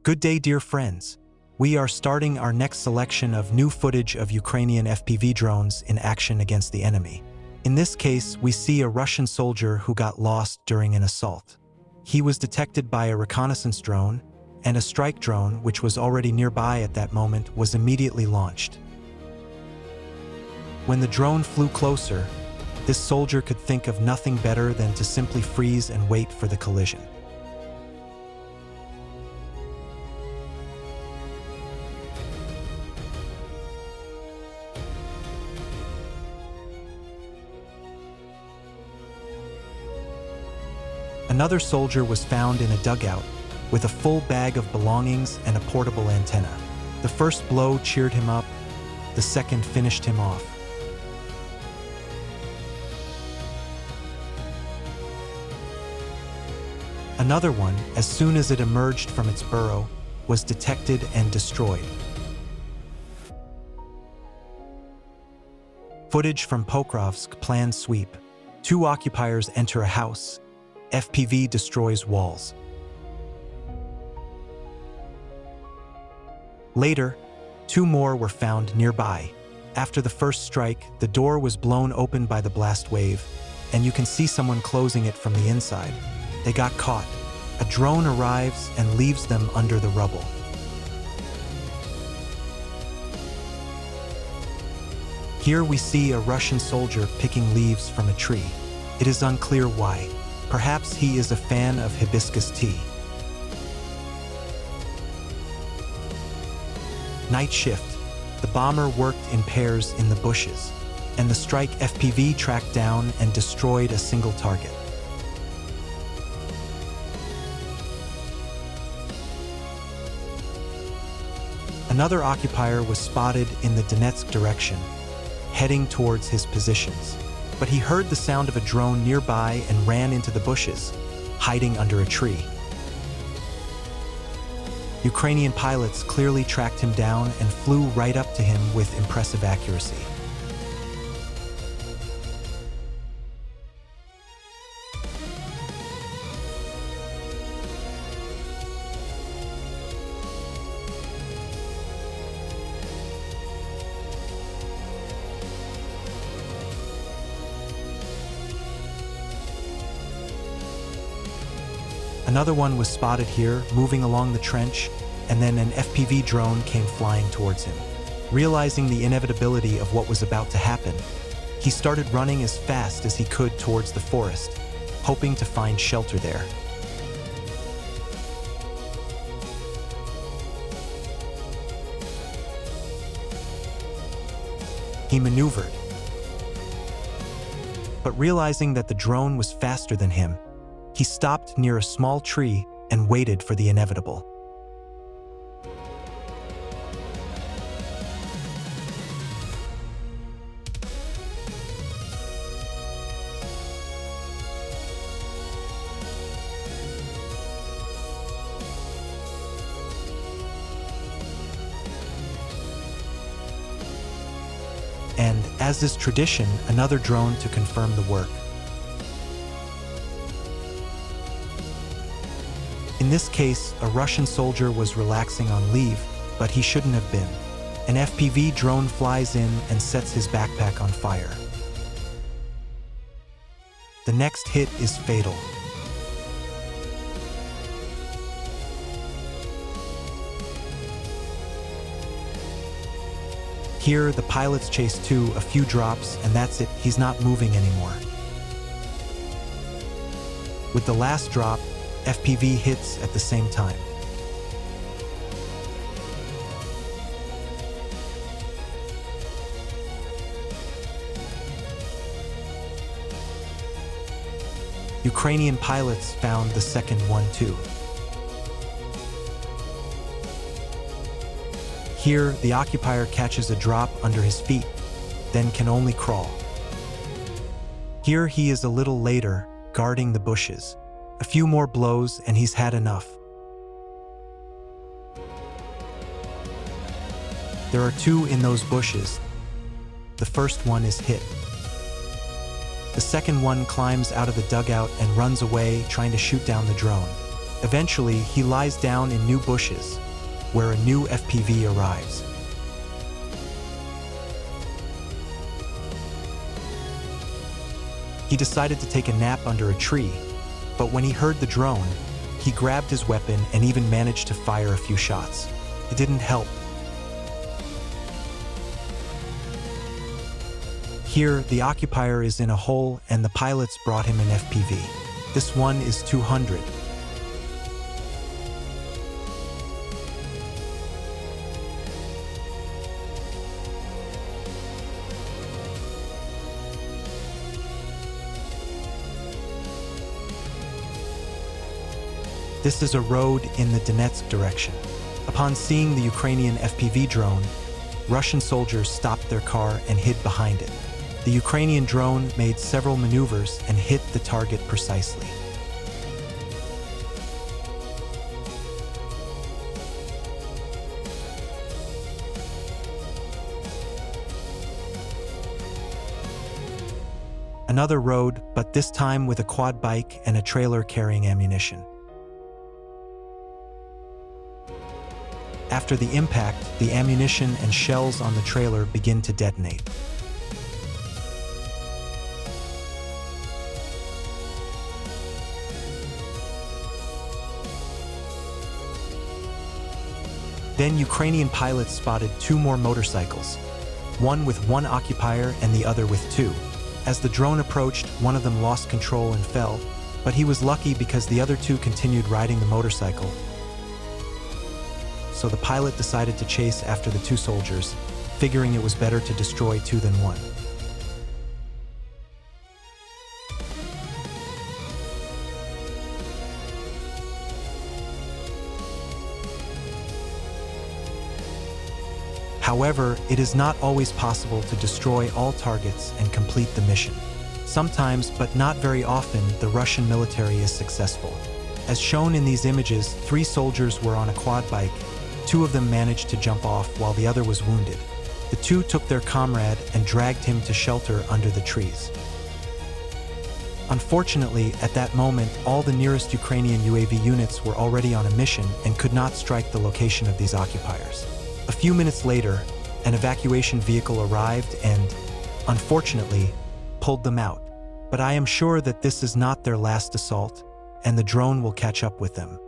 Good day, dear friends. We are starting our next selection of new footage of Ukrainian FPV drones in action against the enemy. In this case, we see a Russian soldier who got lost during an assault. He was detected by a reconnaissance drone, and a strike drone, which was already nearby at that moment, was immediately launched. When the drone flew closer, this soldier could think of nothing better than to simply freeze and wait for the collision. Another soldier was found in a dugout with a full bag of belongings and a portable antenna. The first blow cheered him up, the second finished him off. Another one, as soon as it emerged from its burrow, was detected and destroyed. Footage from Pokrovsk planned sweep. 2 occupiers enter a house. FPV destroys walls. Later, 2 more were found nearby. After the first strike, the door was blown open by the blast wave, and you can see someone closing it from the inside. They got caught. A drone arrives and leaves them under the rubble. Here we see a Russian soldier picking leaves from a tree. It is unclear why. Perhaps he is a fan of hibiscus tea. Night shift. The bomber worked in pairs in the bushes, and the strike FPV tracked down and destroyed a single target. Another occupier was spotted in the Donetsk direction, heading towards his positions. But he heard the sound of a drone nearby and ran into the bushes, hiding under a tree. Ukrainian pilots clearly tracked him down and flew right up to him with impressive accuracy. Another one was spotted here, moving along the trench, and then an FPV drone came flying towards him. Realizing the inevitability of what was about to happen, he started running as fast as he could towards the forest, hoping to find shelter there. He maneuvered, but realizing that the drone was faster than him, he stopped near a small tree and waited for the inevitable. And, as is tradition, another drone to confirm the work. In this case, a Russian soldier was relaxing on leave, but he shouldn't have been. An FPV drone flies in and sets his backpack on fire. The next hit is fatal. Here, the pilots chase 2, a few drops, and that's it, he's not moving anymore. With the last drop, FPV hits at the same time. Ukrainian pilots found the second one too. Here, the occupier catches a drop under his feet, then can only crawl. Here he is a little later, guarding the bushes. A few more blows and he's had enough. There are 2 in those bushes. The first one is hit. The second one climbs out of the dugout and runs away, trying to shoot down the drone. Eventually, he lies down in new bushes, where a new FPV arrives. He decided to take a nap under a tree, but when he heard the drone, he grabbed his weapon and even managed to fire a few shots. It didn't help. Here, the occupier is in a hole and the pilots brought him an FPV. This one is 200. This is a road in the Donetsk direction. Upon seeing the Ukrainian FPV drone, Russian soldiers stopped their car and hid behind it. The Ukrainian drone made several maneuvers and hit the target precisely. Another road, but this time with a quad bike and a trailer carrying ammunition. After the impact, the ammunition and shells on the trailer begin to detonate. Then Ukrainian pilots spotted two more motorcycles, one with one occupier and the other with two. As the drone approached, one of them lost control and fell, but he was lucky because the other two continued riding the motorcycle. So the pilot decided to chase after the two soldiers, figuring it was better to destroy two than one. However, it is not always possible to destroy all targets and complete the mission. Sometimes, but not very often, the Russian military is successful. As shown in these images, 3 soldiers were on a quad bike. 2 of them managed to jump off while the other was wounded. The 2 took their comrade and dragged him to shelter under the trees. Unfortunately, at that moment, all the nearest Ukrainian UAV units were already on a mission and could not strike the location of these occupiers. A few minutes later, an evacuation vehicle arrived and, unfortunately, pulled them out. But I am sure that this is not their last assault, and the drone will catch up with them.